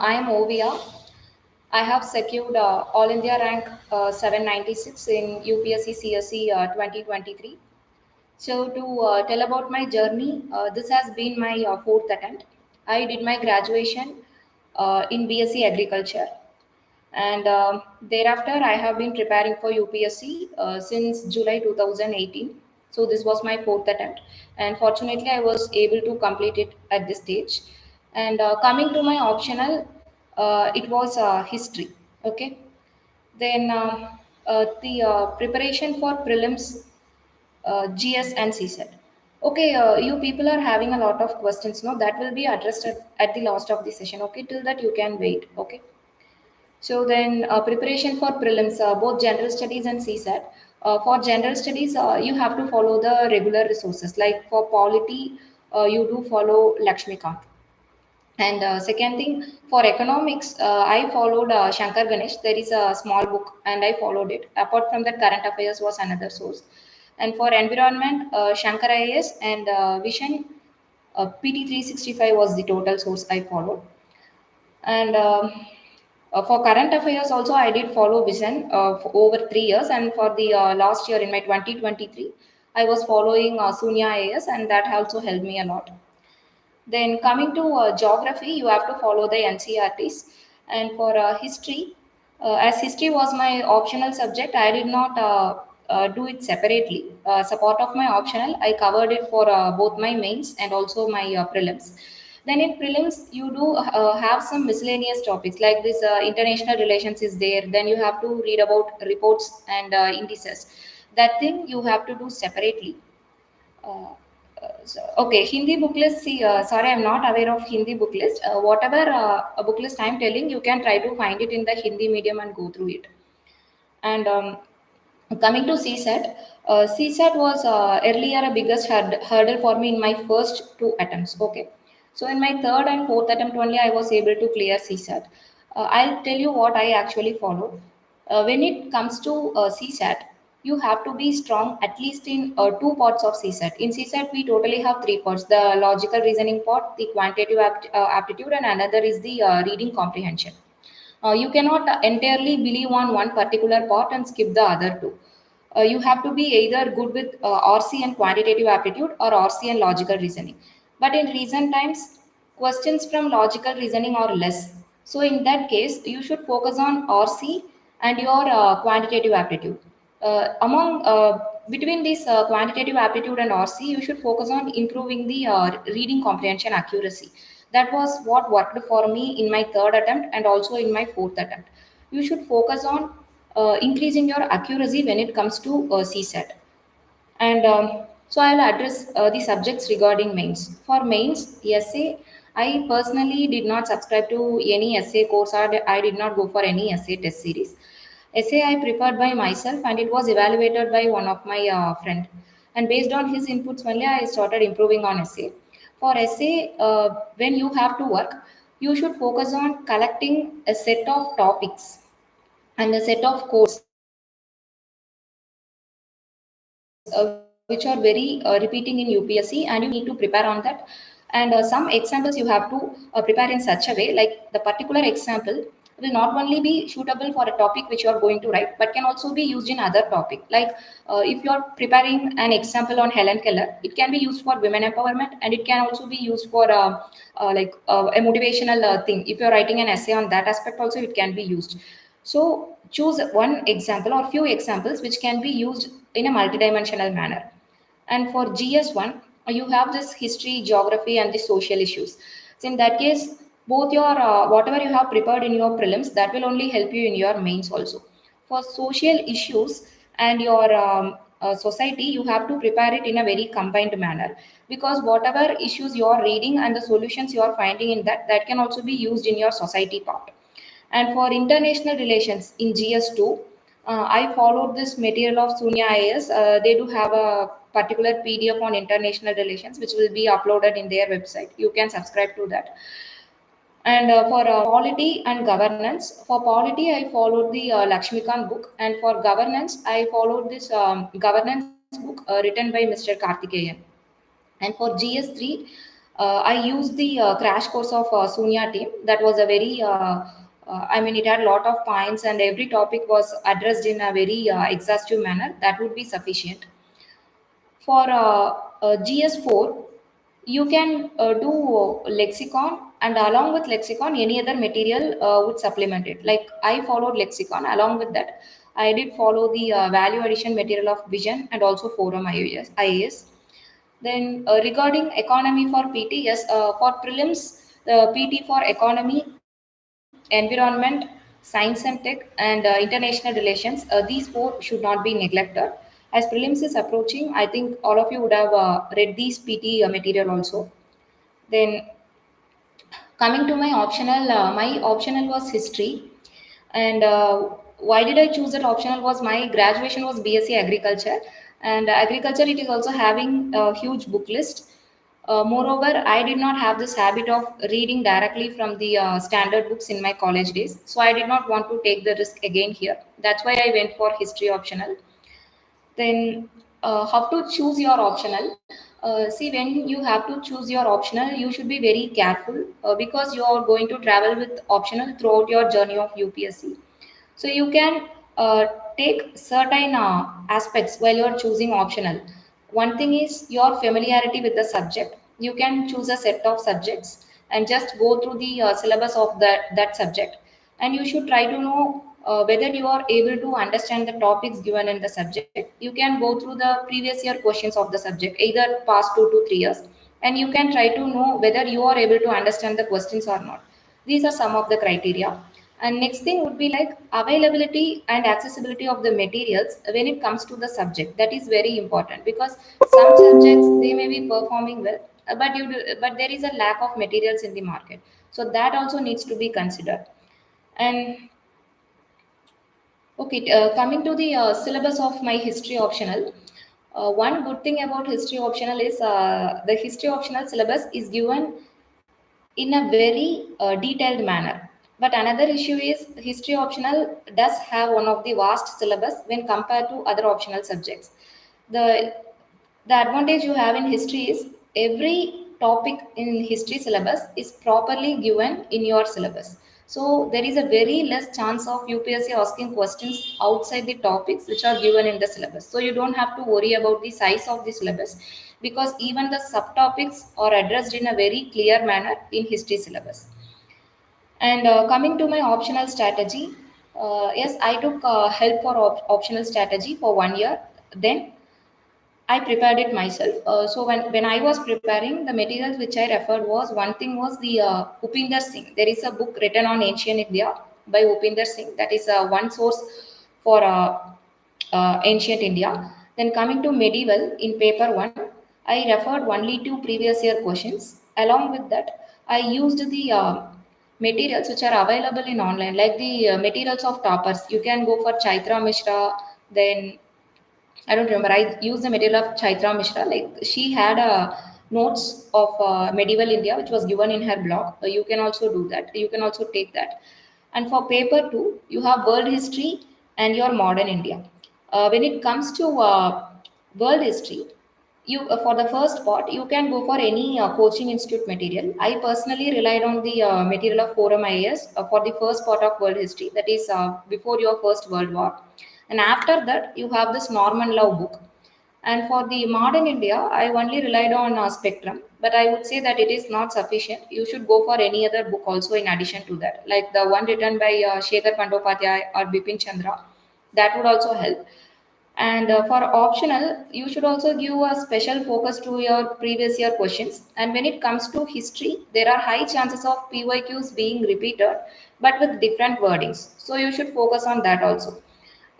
I am Oviya. I have secured All India rank 796 in UPSC CSE 2023. So, to tell about my journey, this has been my fourth attempt. I did my graduation in BSc Agriculture, and thereafter I have been preparing for UPSC since July 2018. So, this was my fourth attempt, and fortunately, I was able to complete it at this stage. And coming to my optional, it was history. Okay, then the preparation for prelims, GS and CSET. Okay, you people are having a lot of questions. No, that will be addressed at the last of the session. Okay, till that you can wait. Okay. So then, preparation for prelims, both general studies and CSAT. For general studies, you have to follow the regular resources. Like for polity, you do follow Lakshmikant. And second thing, for economics, I followed Shankar Ganesh. There is a small book, and I followed it. Apart from that, current affairs was another source. And for environment, Shankar IAS and Vision PT 365 was the total source I followed. And for current affairs, also I did follow Vision for over 3 years. And for the last year in my 2023, I was following Sunya IAS, and that also helped me a lot. Then coming to geography, you have to follow the NCERTs. And for history, as history was my optional subject, I did not do it separately. As a part of my optional, I covered it for both my mains and also my prelims. Then in prelims, you do have some miscellaneous topics like this international relations is there. Then you have to read about reports and indices. That thing you have to do separately. Uh, okay, Hindi book list. See, sorry, I'm not aware of Hindi book list. Whatever a book list I'm telling, you can try to find it in the Hindi medium and go through it. And coming to CSAT, CSAT was earlier a biggest hurdle for me in my first two attempts. Okay, so in my third and fourth attempt only, I was able to clear CSAT. I'll tell you what I actually followed. When it comes to CSAT, you have to be strong at least in two parts of CSAT. In CSAT, we totally have three parts: the logical reasoning part, the quantitative aptitude, and another is the reading comprehension. You cannot entirely believe on one particular part and skip the other two. You have to be either good with RC and quantitative aptitude or RC and logical reasoning. But in recent times, questions from logical reasoning are less. So in that case, you should focus on RC and your quantitative aptitude. Among Between this quantitative aptitude and RC, you should focus on improving the reading comprehension accuracy. That was what worked for me in my third attempt and also in my fourth attempt. You should focus on increasing your accuracy when it comes to CSAT. And so I'll address the subjects regarding mains. For mains, essay, I personally did not subscribe to any essay course or I did not go for any essay test series. Essay I prepared by myself and it was evaluated by one of my friend. And based on his inputs only, I started improving on essay. For essay, when you have to work, you should focus on collecting a set of topics and a set of codes which are very repeating in UPSC, and you need to prepare on that. And some examples you have to prepare in such a way, like the particular example will not only be suitable for a topic which you are going to write, but can also be used in other topic. Like if you are preparing an example on Helen Keller, it can be used for women empowerment, and it can also be used for a motivational thing. If you are writing an essay on that aspect, also it can be used. So choose one example or few examples which can be used in a multidimensional manner. And for GS1, you have this history, geography, and the social issues. So in that case, both your whatever you have prepared in your prelims, that will only help you in your mains also. For social issues and your society, you have to prepare it in a very combined manner, because whatever issues you are reading and the solutions you are finding in that, that can also be used in your society part. And for international relations in GS2, I followed this material of Sunya IAS. They do have a particular PDF on international relations, which will be uploaded in their website. You can subscribe to that. And for polity and governance, for polity, I followed the Lakshmikant book. And for governance, I followed this governance book written by Mr. Karthikeyan. And for GS3, I used the crash course of Sunya team. That was a very, I mean, it had a lot of points and every topic was addressed in a very exhaustive manner. That would be sufficient. For GS4, you can do lexicon, and along with lexicon, any other material would supplement it. Like I followed lexicon. Along with that, I did follow the value addition material of vision and also forum IAS. Then regarding economy for PT, yes, for prelims, the PT for economy, environment, science and tech, and international relations, these four should not be neglected. As prelims is approaching, I think all of you would have read these PT material also. Then coming to my optional was history. And why did I choose that optional was my graduation was BSc agriculture, and agriculture it is also having a huge book list. Moreover, I did not have this habit of reading directly from the standard books in my college days, so I did not want to take the risk again here. That's why I went for history optional. Then how to choose your optional? See, when you have to choose your optional, you should be very careful because you are going to travel with optional throughout your journey of UPSC. So you can take certain aspects while you are choosing optional. One thing is your familiarity with the subject. You can choose a set of subjects and just go through the syllabus of that subject, and you should try to know whether you are able to understand the topics given in the subject. You can go through the previous year questions of the subject, either past 2 to 3 years, and you can try to know whether you are able to understand the questions or not. These are some of the criteria. And next thing would be like availability and accessibility of the materials when it comes to the subject. That is very important because some subjects they may be performing well, but there is a lack of materials in the market. So that also needs to be considered. And okay, coming to the syllabus of my history optional, one good thing about history optional is the history optional syllabus is given in a very detailed manner. But another issue is history optional does have one of the vast syllabus when compared to other optional subjects. The the advantage you have in history is every topic in history syllabus is properly given in your syllabus. So there is a very less chance of UPSC asking questions outside the topics which are given in the syllabus. So you don't have to worry about the size of the syllabus because even the subtopics are addressed in a very clear manner in history syllabus. And coming to my optional strategy, yes, I took help for optional strategy for 1 year. Then I prepared it myself. So when I was preparing, the materials which I referred was one thing was the Upinder Singh. There is a book written on ancient India by Upinder Singh. That is one source for ancient India. Then coming to medieval in paper one, I referred only to previous year questions. Along with that, I used the materials which are available in online, like the materials of toppers. You can go for Chaitra Mishra, then I don't remember. I used the material of Chaitra Mishra. Like she had notes of medieval India, which was given in her blog. You can also do that. You can also take that. And for paper two, you have world history and your modern India. When it comes to world history, you for the first part you can go for any coaching institute material. I personally relied on the material of forum IAS for the first part of world history, that is before your first world war, and after that you have this Norman Love book. And for the modern India, I only relied on Spectrum, but I would say that it is not sufficient. You should go for any other book also in addition to that, like the one written by Shekhar Pandopathyay or Bipin Chandra. That would also help. And for optional, you should also give a special focus to your previous year questions. And when it comes to history, there are high chances of PYQs being repeated, but with different wordings. So you should focus on that also.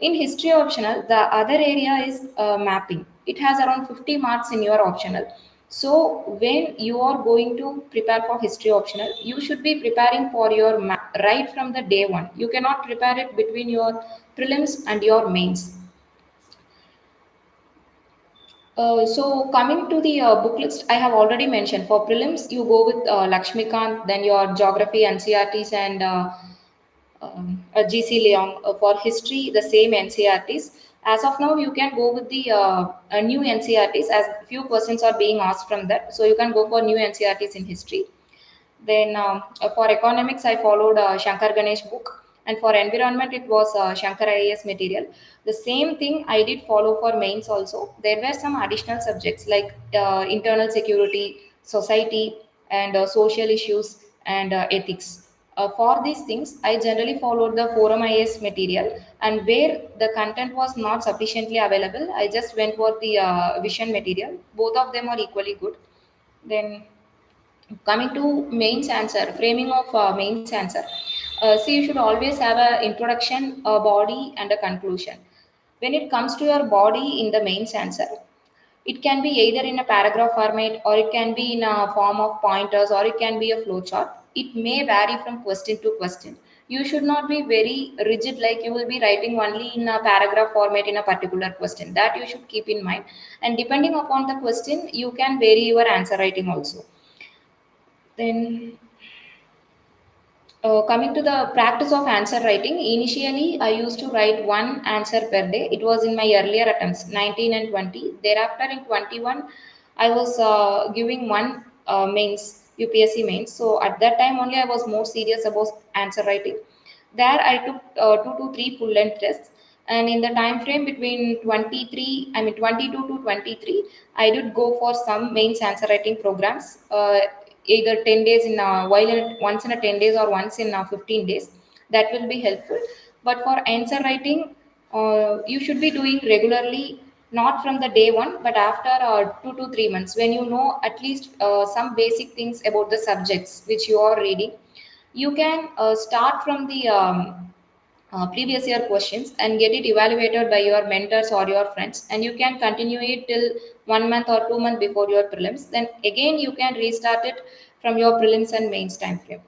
In history optional, the other area is mapping. It has around 50 marks in your optional. So when you are going to prepare for history optional, you should be preparing for your map right from the day one. You cannot prepare it between your prelims and your mains. So coming to the book list, I have already mentioned for prelims, you go with Lakshmikant, then your geography, NCERTs, and GC Leong. For history, the same NCERTs. As of now, you can go with the new NCERTs, as few questions are being asked from that. So you can go for new NCERTs in history. Then for economics, I followed Shankar Ganesh book, and for environment, it was Shankar IAS material. The same thing I did follow for mains also. There were some additional subjects like internal security, society, and social issues and ethics. For these things, I generally followed the forum IAS material, and where the content was not sufficiently available, I just went for the vision material. Both of them are equally good. Then coming to mains answer, framing of mains answer. See, you should always have a introduction, a body, and a conclusion. When it comes to your body in the mains answer, it can be either in a paragraph format, or it can be in a form of pointers, or it can be a flow chart. It may vary from question to question. You should not be very rigid, like you will be writing only in a paragraph format in a particular question. That you should keep in mind. And depending upon the question, you can vary your answer writing also. Then coming to the practice of answer writing, initially I used to write one answer per day. It was in my earlier attempts, 19 and 20. Thereafter, in 21, I was giving one mains, UPSC mains. So at that time only, I was more serious about answer writing. There, I took 2 to 3 full length tests. And in the time frame between 23, I mean 22 to 23, I did go for some mains answer writing programs. Either 10 days in once in a 10 days, or once in 15 days. That will be helpful. But for answer writing, you should be doing regularly, not from the day one, but after 2 to 3 months, when you know at least some basic things about the subjects which you are reading. You can start from the previous year questions and get it evaluated by your mentors or your friends, and you can continue it till 1 month or 2 months before your prelims. Then again you can restart it from your prelims and mains time frame.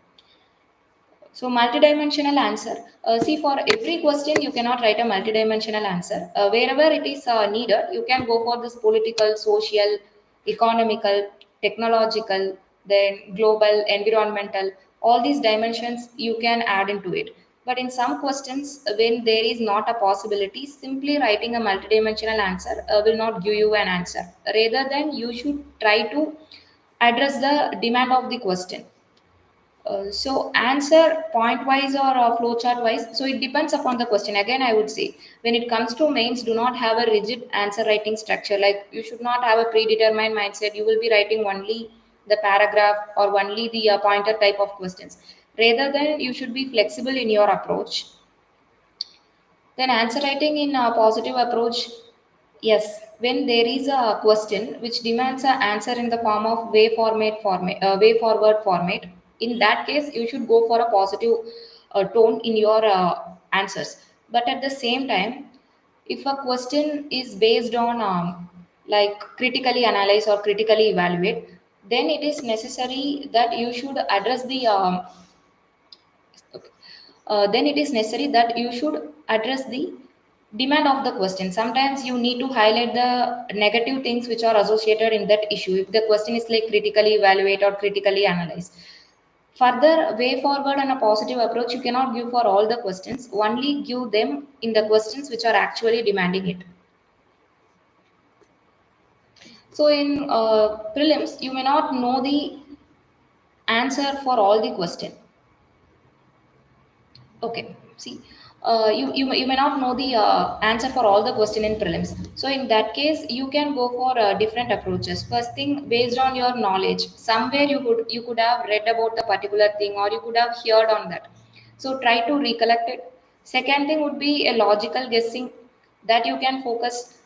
So multidimensional answer. See, for every question, you cannot write a multidimensional answer. Wherever it is needed, you can go for this political, social, economical, technological, then global, environmental. All these dimensions you can add into it. But in some questions, when there is not a possibility, simply writing a multidimensional answer will not give you an answer. Rather than, you should try to address the demand of the question. So answer point wise or flow chart wise. So it depends upon the question. Again, I would say, when it comes to mains, do not have a rigid answer writing structure. Like, you should not have a predetermined mindset. You will be writing only the paragraph or only the pointer type of questions. Rather than, you should be flexible in your approach. Then answer writing in a positive approach. Yes, when there is a question which demands an answer in the form of way forward format, in that case you should go for a positive tone in your answers. But at the same time, if a question is based on like critically analyze or critically evaluate, then it is necessary that you should address the then it is necessary that you should address the demand of the question. Sometimes you need to highlight the negative things which are associated in that issue. If the question is like critically evaluate or critically analyze, further way forward and a positive approach, you cannot give for all the questions. Only give them in the questions which are actually demanding it. So in prelims, you may not know the answer for all the question. Okay, see, you may not know the answer for all the question in prelims. So in that case, you can go for different approaches. First thing, based on your knowledge, somewhere you could have read about the particular thing, or you could have heard on that. So try to recollect it. Second thing would be a logical guessing, that you can focus.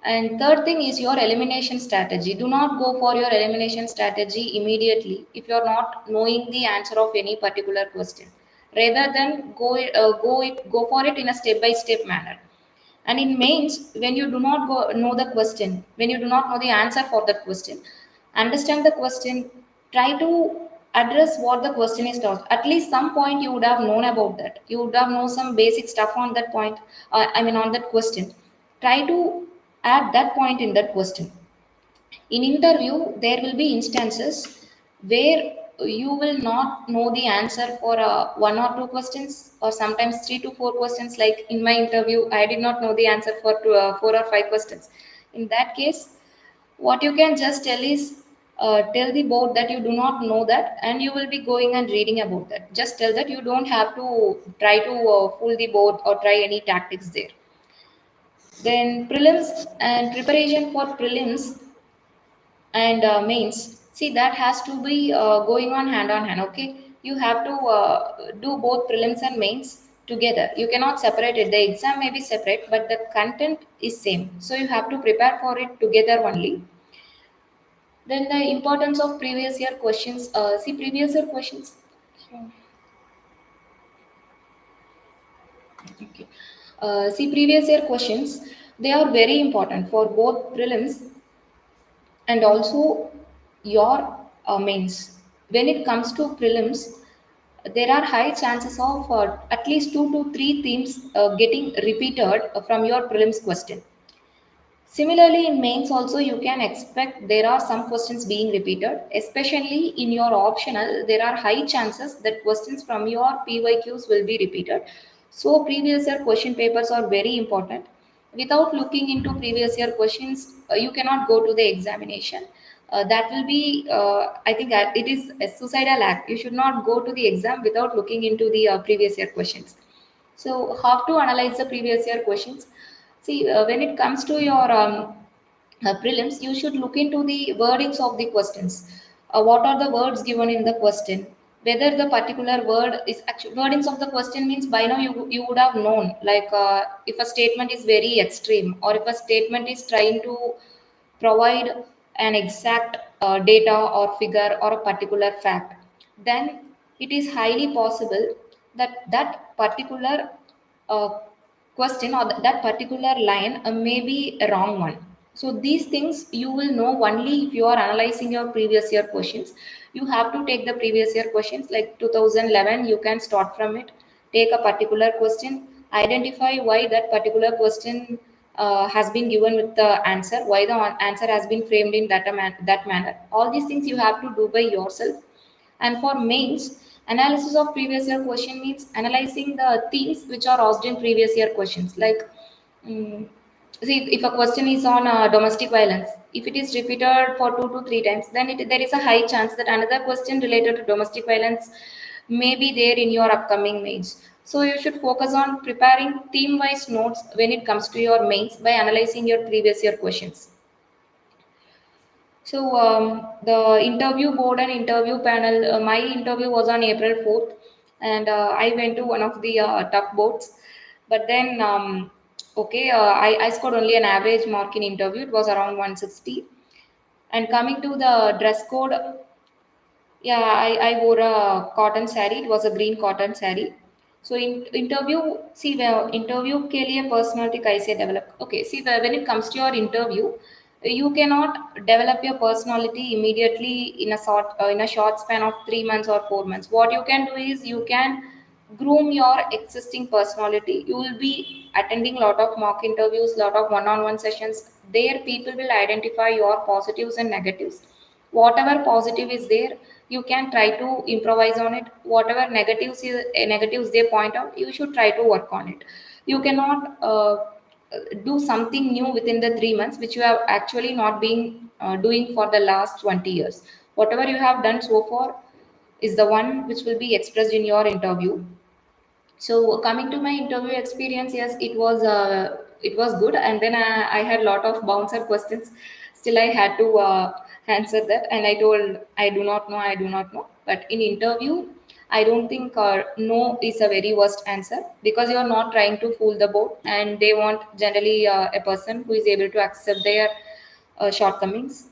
And third thing is your elimination strategy. Do not go for your elimination strategy immediately if you are not knowing the answer of any particular question. Rather than go for it in a step by step manner. And in mains, when you do not know the question, when you do not know the answer for that question, understand the question, try to address what the question is taught. At least some point you would have known about that. You would have known some basic stuff on that point, on that question. Try to add that point in that question. In interview, there will be instances where you will not know the answer for one or two questions, or sometimes three to four questions. Like in my interview, I did not know the answer for four or five questions. In that case, what you can just tell is, tell the board that you do not know that, and you will be going and reading about that. Just tell that, you don't have to try to fool the board or try any tactics there. Then prelims and preparation for prelims and mains, see, that has to be going on hand. Okay, you have to do both prelims and mains together. You cannot separate it. The exam may be separate, but the content is same, so you have to prepare for it together only. Then the importance of previous year questions. See, previous year questions. Okay. See, previous year questions, they are very important for both prelims and also your mains. When it comes to prelims, there are high chances of at least two to three themes getting repeated from your prelims question. Similarly, in mains also you can expect there are some questions being repeated, especially in your optional. There are high chances that questions from your PYQs will be repeated. So previous year question papers are very important. Without looking into previous year questions, you cannot go to the examination. That will be, I think, it is a suicidal act. You should not go to the exam without looking into the previous year questions. So, how to analyze the previous year questions? See, when it comes to your prelims, you should look into the wordings of the questions. What are the words given in the question? Whether the particular word is actually wordings of the question means, by now you would have known. Like if a statement is very extreme, or if a statement is trying to provide an exact data or figure or a particular fact, then it is highly possible that that particular uh, question or that particular line may be a wrong one. So these things you will know only if you are analyzing your previous year questions. You have to take the previous year questions like 2011. You can start from it, take a particular question, identify why that particular question has been given with the answer, why the answer has been framed in that manner. All these things you have to do by yourself. And for mains, analysis of previous year question means analyzing the themes which are asked in previous year questions. Like, mm, see, if a question is on domestic violence, if it is repeated for two to three times, then there is a high chance that another question related to domestic violence may be there in your upcoming mains. So you should focus on preparing theme-wise notes when it comes to your mains by analyzing your previous year questions. So the interview board and interview panel, my interview was on April 4th, and I went to one of the tough boards. But then, okay, I scored only an average mark in interview. It was around 160. And coming to the dress code, yeah, I wore a cotton saree. It was a green cotton saree. So in interview, see, interview के लिए personality कैसे develop? Okay, see, when it comes to your interview, you cannot develop your personality immediately in a short span of 3 months or 4 months. What you can do is you can groom your existing personality. You will be attending a lot of mock interviews, lot of one-on-one sessions. There, people will identify your positives and negatives. Whatever positive is there, you can try to improvise on it. Whatever negatives they point out, you should try to work on it. You cannot do something new within the 3 months which you have actually not been doing for the last 20 years. Whatever you have done so far is the one which will be expressed in your interview. So coming to my interview experience, yes, it was good, and then I had a lot of bouncer questions. Still, I had to answer that, and I told I do not know. But in interview, I don't think no is a very worst answer, because you are not trying to fool the board, and they want generally a person who is able to accept their shortcomings.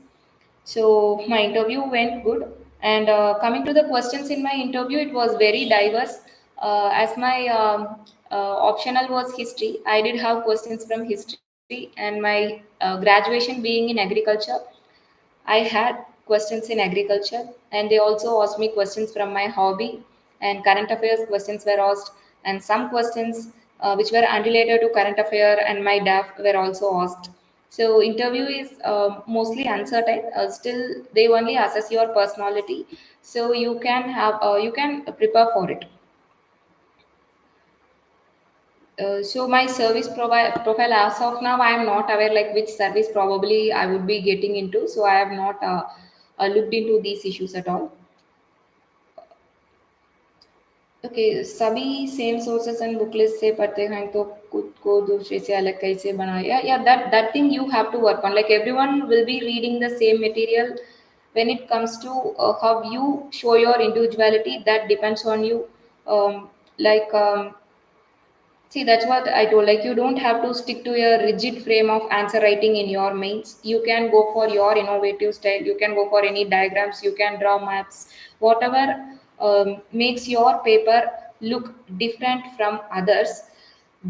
So my interview went good. And coming to the questions in my interview, it was very diverse. As my optional was history, I did have questions from history, and my graduation being in agriculture, I had questions in agriculture, and they also asked me questions from my hobby, and current affairs questions were asked, and some questions which were unrelated to current affair and my DAF were also asked. So interview is mostly uncertain. Still they only assess your personality, so you can prepare for it. So my profile as of now, I am not aware like which service probably I would be getting into. So I have not looked into these issues at all. Okay सभी same sources and book list से पढ़ते हैं तो खुद को दूसरे से अलग कैसे बनाया या that thing you have to work on like everyone will be reading the same material when it comes to how you show your individuality that depends on you um, like See, that's what I told. Like, you don't have to stick to a rigid frame of answer writing in your mains. You can go for your innovative style. You can go for any diagrams. You can draw maps. Whatever makes your paper look different from others,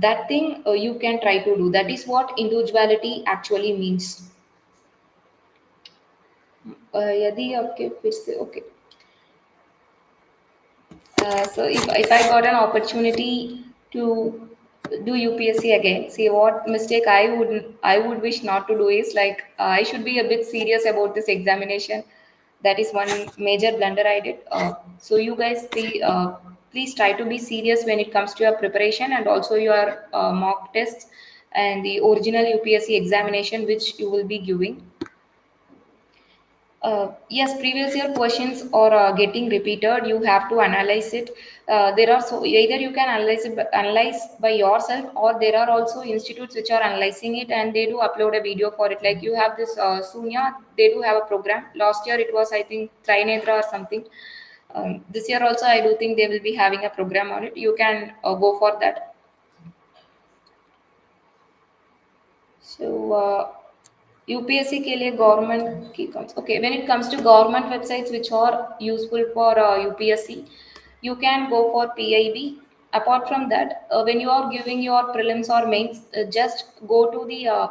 that thing you can try to do. That is what individuality actually means. यदि आपके फिर से okay so if I got an opportunity to do UPSC again, see what mistake I would wish not to do is like I should be a bit serious about this examination. That is one major blunder I did. So you guys please try to be serious when it comes to your preparation and also your mock tests and the original UPSC examination which you will be giving. Yes, previous year questions are getting repeated. You have to analyze it. There are so either you can analyze by yourself, or there are also institutes which are analyzing it and they do upload a video for it. Like you have this Sunya, they do have a program. Last year it was I think Trinedra or something. This year also I do think they will be having a program on it. You can go for that. So UPSC के लिए government की okay when it comes to government websites which are useful for UPSC, you can go for PIB. Apart from that, when you are giving your prelims or mains, just go to the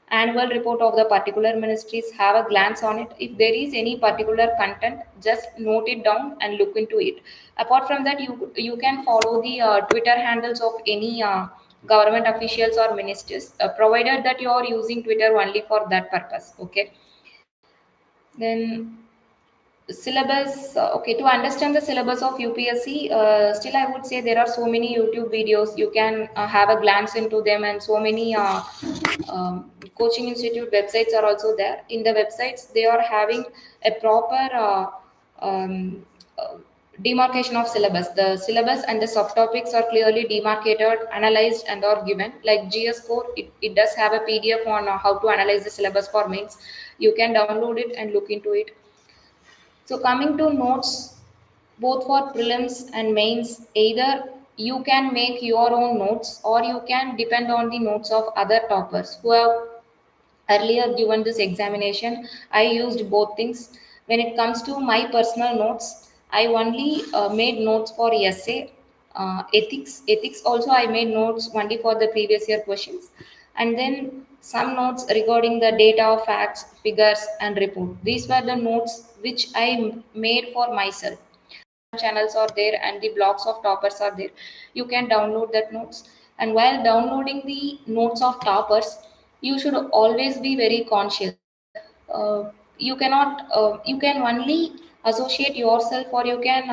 annual report of the particular ministries, have a glance on it. If there is any particular content, just note it down and look into it. Apart from that, you can follow the Twitter handles of any government officials or ministers, provided that you are using Twitter only for that purpose. Okay, then syllabus. Okay, to understand the syllabus of UPSC, still I would say there are so many YouTube videos. You can have a glance into them, and so many coaching institute websites are also there. In the websites, they are having a proper um, uh, demarcation of syllabus. The syllabus and the subtopics are clearly demarcated, analyzed, and are given. Like GS Core, it does have a PDF on how to analyze the syllabus for mains. You can download it and look into it. So coming to notes, both for prelims and mains, either you can make your own notes or you can depend on the notes of other toppers who have earlier given this examination. I used both things. When it comes to my personal notes, I only made notes for essay, ethics also I made notes only for the previous year questions, and then some notes regarding the data, facts, figures, and report. These were the notes which I made for myself. Channels are there and the blogs of toppers are there. You can download that notes, and while downloading the notes of toppers, you should always be very conscious that you can only associate yourself, or you can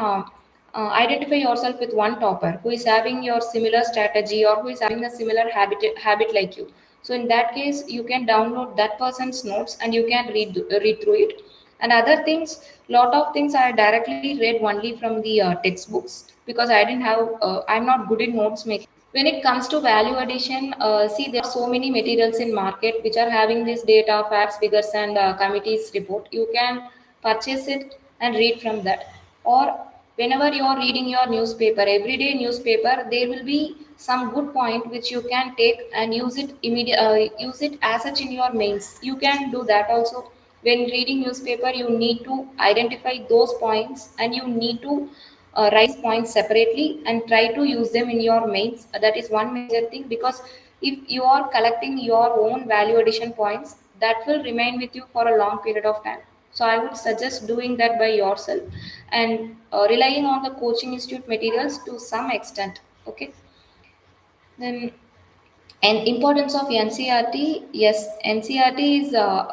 identify yourself with one topper who is having your similar strategy or who is having a similar habit like you. So in that case, you can download that person's notes and you can read through it. And other things, lot of things I directly read only from the textbooks, because I didn't have I'm not good in notes making. When it comes to value addition, see, there are so many materials in market which are having this data, facts, figures, and committees report. You can purchase it and read from that. Or whenever you are reading your newspaper, everyday newspaper, there will be some good point which you can take and use it as such in your mains. You can do that also. When reading newspaper, you need to identify those points and you need to write points separately and try to use them in your mains. That is one major thing, because if you are collecting your own value addition points, that will remain with you for a long period of time. So I would suggest doing that by yourself and relying on the coaching institute materials to some extent. Okay, then And importance of NCERT, yes, NCERT is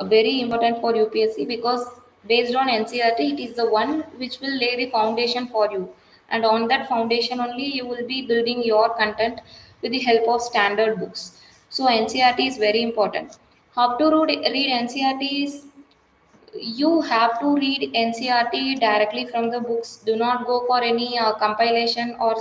very important for UPSC because based on NCERT, it is the one which will lay the foundation for you. And on that foundation only, you will be building your content with the help of standard books. So NCERT is very important. How to read NCERT is you have to read NCERT directly from the books. Do not go for any compilation or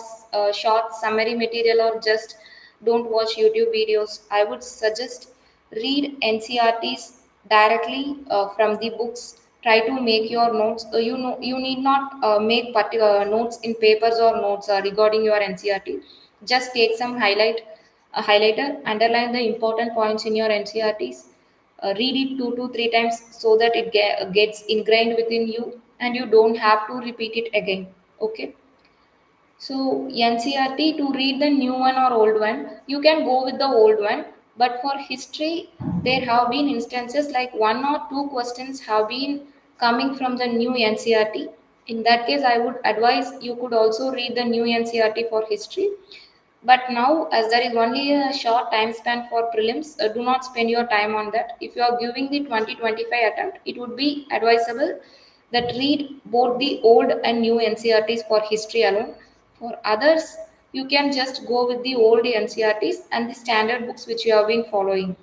short summary material, or just don't watch YouTube videos. I would suggest read NCERTs directly from the books. Try to make your notes. You need not make particular notes in papers or notes regarding your NCERT. Just take some a highlighter, underline the important points in your NCERTs, read it 2 to 3 times so that it gets ingrained within you and you don't have to repeat it again. Okay, so NCERT, to read the new one or old one, you can go with the old one. But for history, there have been instances like 1 or 2 questions have been coming from the new NCERT. In that case, I would advise you could also read the new NCERT for history. But now, as there is only a short time span for prelims, do not spend your time on that. If you are giving the 2025 attempt, it would be advisable that read both the old and new NCERTs for history alone. For others, you can just go with the old NCERTs and the standard books which you have been following.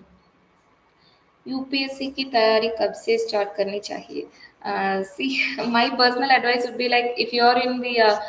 UPSC की तैयारी कब से start करनी चाहिए? See, my personal advice would be like if you are in the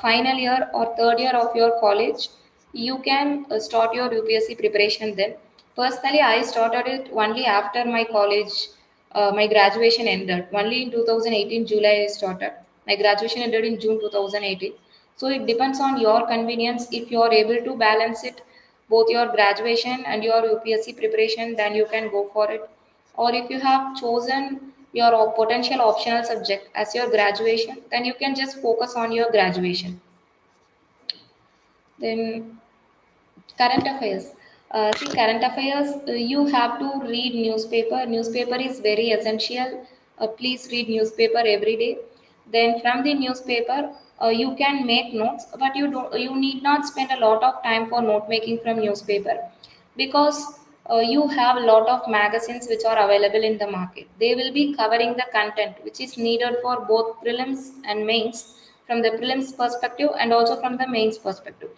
final year or third year of your college, you can start your UPSC preparation then. Personally, I started it only after my college, my graduation ended. Only in 2018 July I started. My graduation ended in June 2018. So it depends on your convenience. If you are able to balance it, both your graduation and your UPSC preparation, then you can go for it. Or if you have chosen your potential optional subject as your graduation, then you can just focus on your graduation. Then current affairs. See, current affairs, you have to read newspaper. Newspaper is very essential. Please read newspaper every day. Then from the newspaper, you can make notes, but you need not spend a lot of time for note making from newspaper because you have a lot of magazines which are available in the market. They will be covering the content which is needed for both prelims and mains, from the prelims perspective and also from the mains perspective.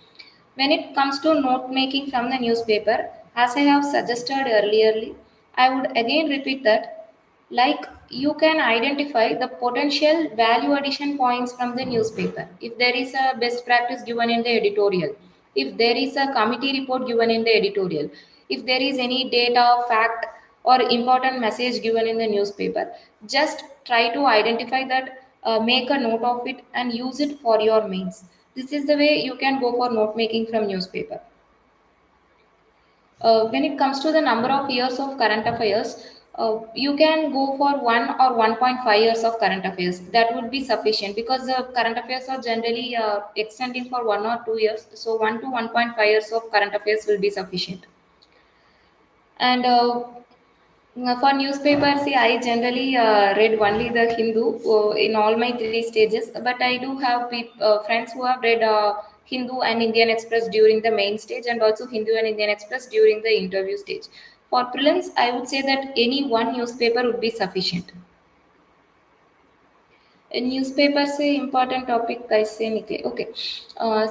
When it comes to note making from the newspaper, as I have suggested earlierly, I would again repeat that like you can identify the potential value addition points from the newspaper. If there is a best practice given in the editorial, if there is a committee report given in the editorial, if there is any data, fact, or important message given in the newspaper, just try to identify that, make a note of it, and use it for your mains. This is the way you can go for note making from newspaper. When it comes to the number of years of current affairs, you can go for 1 or 1.5 years of current affairs. That would be sufficient because the current affairs are generally extending for 1 or 2 years. So 1 to 1.5 years of current affairs will be sufficient. And for newspaper, see, I generally read only the Hindu in all my 3 stages, but I do have friends who have read Hindu and Indian Express during the main stage, and also Hindu and Indian Express during the interview stage. For prelims, I would say that any one newspaper would be sufficient. In newspapers say important topic कैसे निकले? Okay,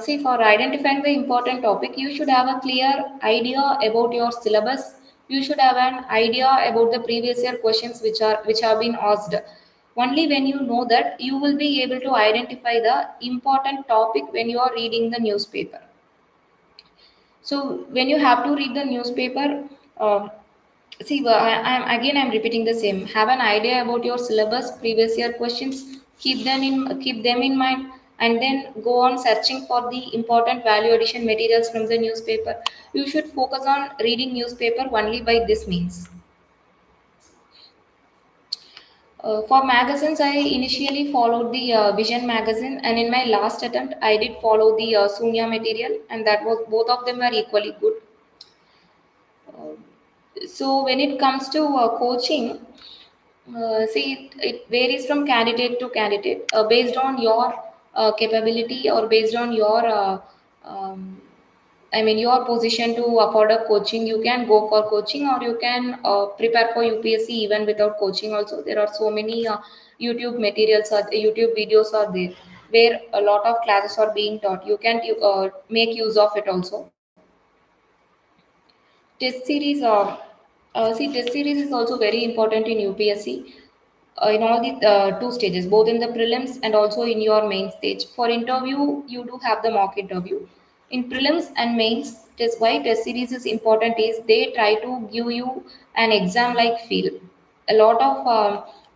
see, for identifying the important topic, you should have a clear idea about your syllabus. You should have an idea about the previous year questions which have been asked. Only when you know that, you will be able to identify the important topic when you are reading the newspaper. So when you have to read the newspaper, see, I'm repeating the same. Have an idea about your syllabus, previous year questions. Keep them in mind, and then go on searching for the important value addition materials from the newspaper. You should focus on reading newspaper only by this means. For magazines, I initially followed the Vision magazine, and in my last attempt, I did follow the Sunya material, and that was both of them were equally good. So when it comes to coaching, see, it varies from candidate to candidate based on your capability or based on your um, I mean, your position to afford a coaching, you can go for coaching, or you can prepare for UPSC even without coaching. Also, there are so many YouTube materials or YouTube videos are there where a lot of classes are being taught. You can make use of it also. Test series, test series is also very important in UPSC in all the two stages, both in the prelims and also in your main stage. For interview, you do have the mock interview. In prelims and mains, test why test series is important is they try to give you an exam-like feel. A lot of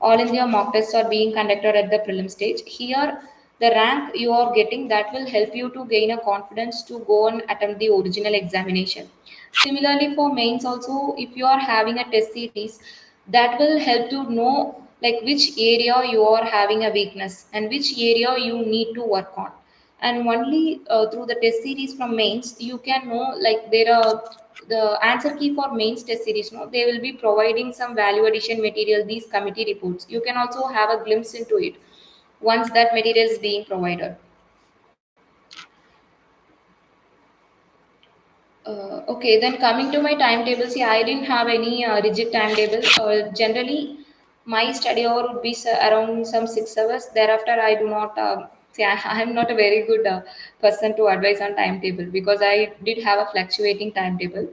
all India mock tests are being conducted at the prelim stage. Here, the rank you are getting that will help you to gain a confidence to go and attempt the original examination. Similarly, for mains also, if you are having a test series, that will help to know like which area you are having a weakness and which area you need to work on. And only through the test series from mains you can know like there are the answer key for mains test series. No, they will be providing some value addition material, these committee reports. You can also have a glimpse into it once that material is being provided. Okay, then coming to my timetable, see, I didn't have any rigid timetable. Generally, my study hour would be around some 6 hours. Thereafter, I do not see. I'm not a very good person to advise on timetable because I did have a fluctuating timetable.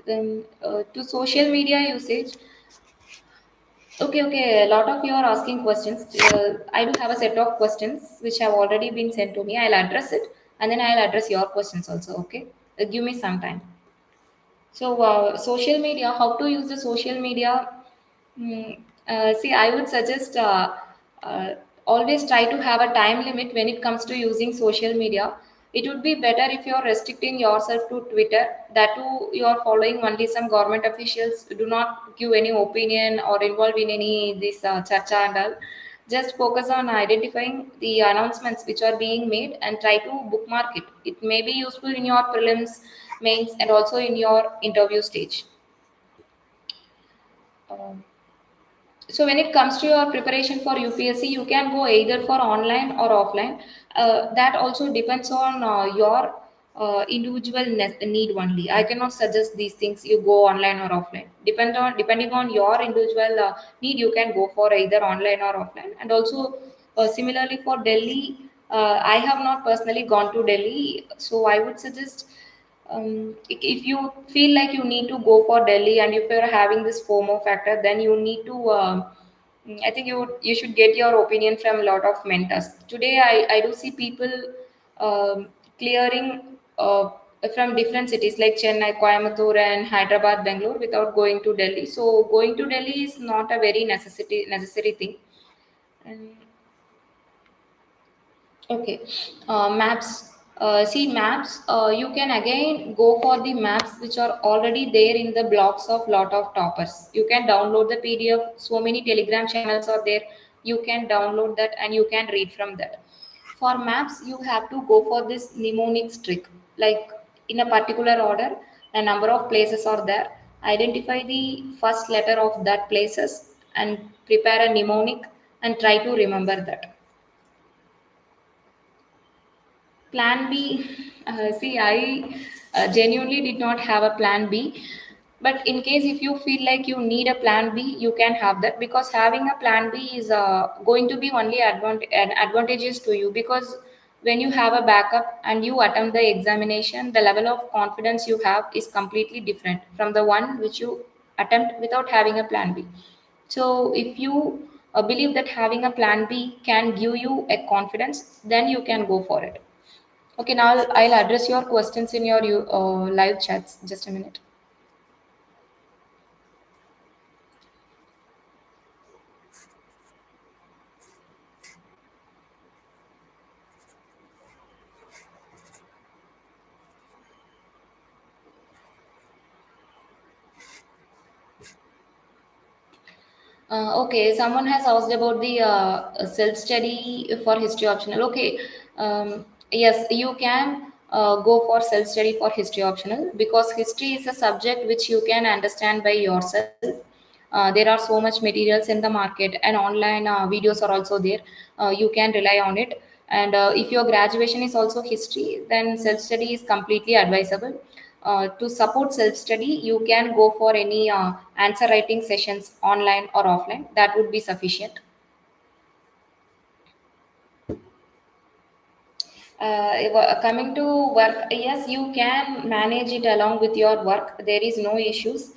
Then to social media usage. Okay, okay. A lot of you are asking questions. I do have a set of questions which have already been sent to me. I'll address it and then I'll address your questions also. Okay, give me some time. So, social media, how to use the social media? See, I would suggest uh, always try to have a time limit when it comes to using social media. It would be better if you're restricting yourself to Twitter, that too, you're following only some government officials, do not give any opinion or involve in any this chacha and all. Just focus on identifying the announcements which are being made and try to bookmark it. It may be useful in your prelims, mains, and also in your interview stage. Um, so when it comes to your preparation for UPSC, you can go either for online or offline. That also depends on your individual need only. I cannot suggest these things. You go online or offline. Depending on your individual need, you can go for either online or offline. And also similarly for Delhi, I have not personally gone to Delhi, so I would suggest if you feel like you need to go for Delhi and if you're having this FOMO factor, then you need to. I think you should get your opinion from a lot of mentors. Today, I do see people clearing from different cities like Chennai, Coimbatore, and Hyderabad, Bangalore without going to Delhi. So going to Delhi is not a very necessary thing. And okay, maps. See maps. You can again go for the maps which are already there in the blogs of lot of toppers. You can download the PDF. So many Telegram channels are there. You can download that and you can read from that. For maps, you have to go for this mnemonics trick. Like in a particular order, a number of places are there. Identify the first letter of that places and prepare a mnemonic and try to remember that. Plan B, see, I genuinely did not have a plan B. But in case if you feel like you need a plan B, you can have that because having a plan B is going to be only advantageous to you because when you have a backup and you attempt the examination, the level of confidence you have is completely different from the one which you attempt without having a plan B. So if you believe that having a plan B can give you a confidence, then you can go for it. Okay, now I'll address your questions in your live chats. Just a minute. Okay, someone has asked about the self study for history optional. Okay, yes, you can go for self study for history optional because history is a subject which you can understand by yourself. There are so much materials in the market and online videos are also there. You can rely on it. And if your graduation is also history, then self study is completely advisable. To support self study, you can go for any answer writing sessions online or offline. That would be sufficient. Coming to work, yes, you can manage it along with your work. There is no issues,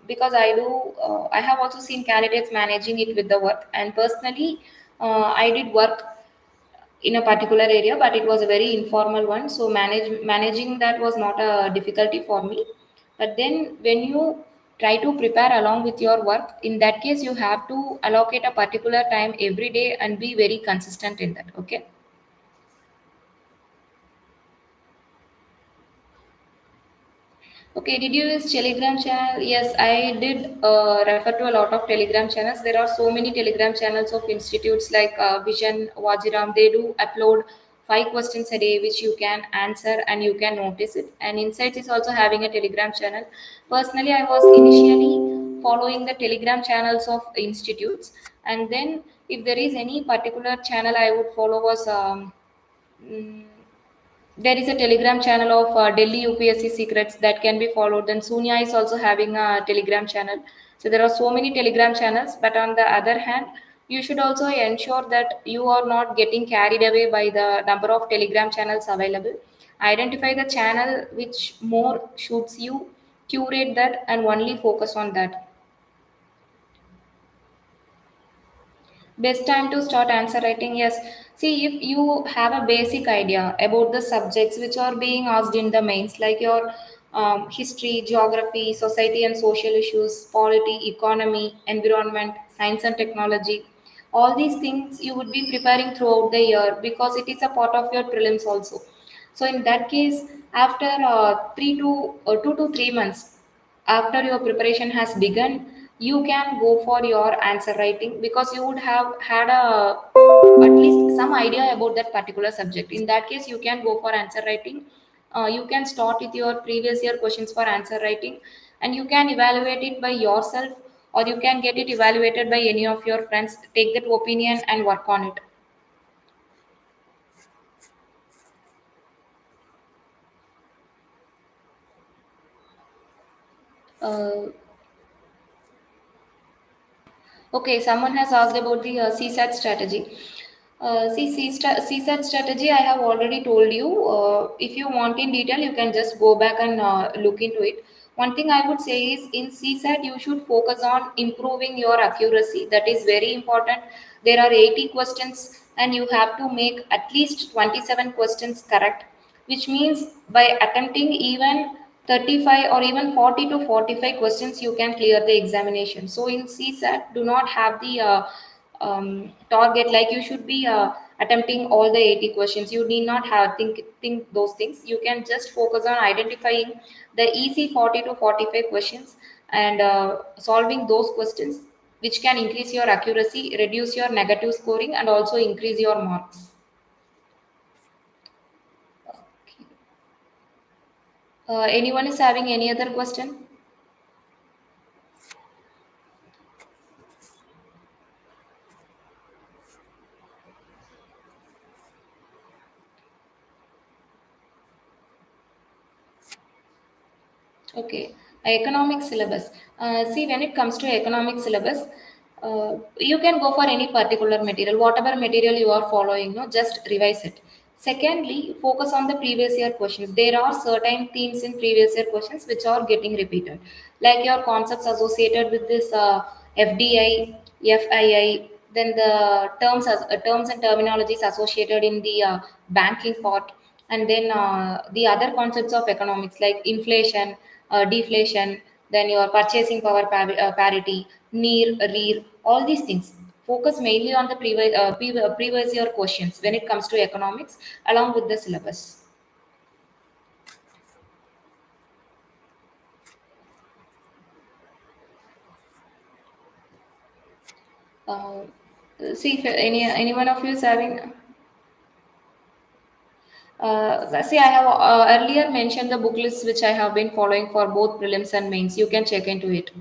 because I have also seen candidates managing it with the work. And personally, I did work in a particular area, but it was a very informal one. So managing that was not a difficulty for me. But then when you try to prepare along with your work, in that case, you have to allocate a particular time every day and be very consistent in that. Okay. Okay, did you use Telegram channel? Yes, I did refer to a lot of Telegram channels. There are so many Telegram channels of institutes like Vision, Wajiram. They do upload 5 questions a day, which you can answer and you can notice it. And Insights is also having a Telegram channel. Personally, I was initially following the Telegram channels of institutes, and then if there is any particular channel I would follow was mm, there is a Telegram channel of Delhi UPSC secrets that can be followed. Then Sunya is also having a Telegram channel. So there are so many Telegram channels. But on the other hand, you should also ensure that you are not getting carried away by the number of Telegram channels available. Identify the channel which more suits you, curate that, and only focus on that. Best time to start answer writing, yes. See, if you have a basic idea about the subjects which are being asked in the mains, like your history, geography, society and social issues, polity, economy, environment, science and technology, all these things you would be preparing throughout the year because it is a part of your prelims also. So, in that case, after 2 to 3 months, after your preparation has begun, you can go for your answer writing because you would have had a at least some idea about that particular subject. In that case, you can go for answer writing. You can start with your previous year questions for answer writing, and you can evaluate it by yourself, or you can get it evaluated by any of your friends. Take that opinion and work on it. uh, Okay, someone has asked about the CSAT strategy. CSAT strategy, I have already told you. If you want in detail, you can just go back and look into it. One thing I would say is in CSAT, you should focus on improving your accuracy. That is very important. There are 80 questions, and you have to make at least 27 questions correct, which means by attempting even 35 or even 40 to 45 questions, you can clear the examination. So in CSAT, do not have the target like you should be attempting all the 80 questions. You need not have think those things. You can just focus on identifying the easy 40 to 45 questions and solving those questions, which can increase your accuracy, reduce your negative scoring, and also increase your marks. Okay. Anyone is having any other question? Okay, economic syllabus. See, when it comes to economic syllabus, you can go for any particular material, whatever material you are following, no, just revise it. Secondly, focus on the previous year questions. There are certain themes in previous year questions which are getting repeated, like your concepts associated with this FDI, FII, then the terms and terminologies associated in the banking part, and then the other concepts of economics like inflation, deflation, then your purchasing power parity, near, rear, all these things. Focus mainly on the previous year questions when it comes to economics, along with the syllabus. Uh, See if any one of you is having. See, I have earlier mentioned the book list which I have been following for both prelims and mains. You can check into it.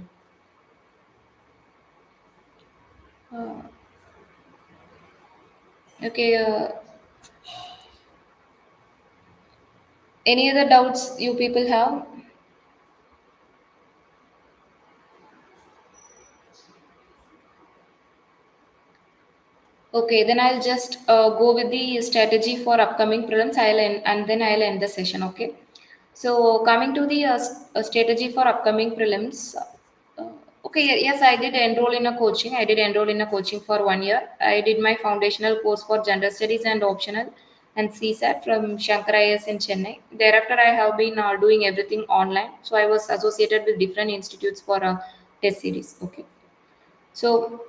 Uh, okay. Any other doubts you people have? Okay, then I'll just go with the strategy for upcoming prelims. And then I'll end the session. Okay. So coming to the strategy for upcoming prelims. Uh, okay, yes, I did enroll in a coaching. I did enroll in a coaching for 1 year. I did my foundational course for Gender Studies and optional and CSAT from Shankar IS in Chennai. Thereafter, I have been doing everything online. So I was associated with different institutes for test series. Okay. So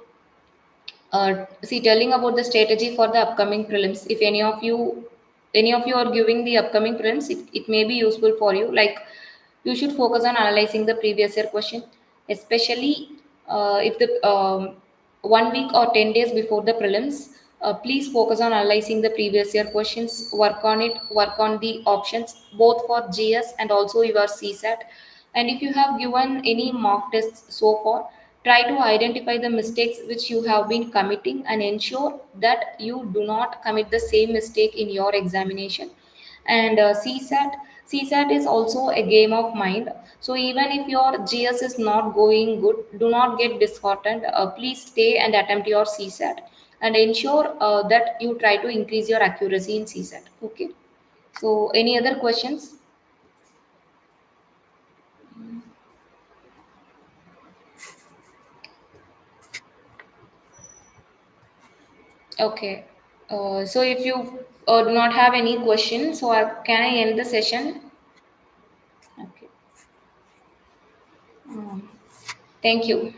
see, telling about the strategy for the upcoming prelims, if any of you are giving the upcoming prelims, it may be useful for you. Like, you should focus on analyzing the previous year question, especially if the 1 week or 10 days before the prelims. Please focus on analyzing the previous year questions, work on it, work on the options both for GS and also your CSAT. And if you have given any mock tests so far, try to identify the mistakes which you have been committing and ensure that you do not commit the same mistake in your examination. And CSAT is also a game of mind. So even if your GS is not going good, do not get disheartened. Please stay and attempt your CSAT and ensure that you try to increase your accuracy in CSAT. Okay. So any other questions? Okay. So if you do not have any questions, so can I end the session? Okay. Thank you.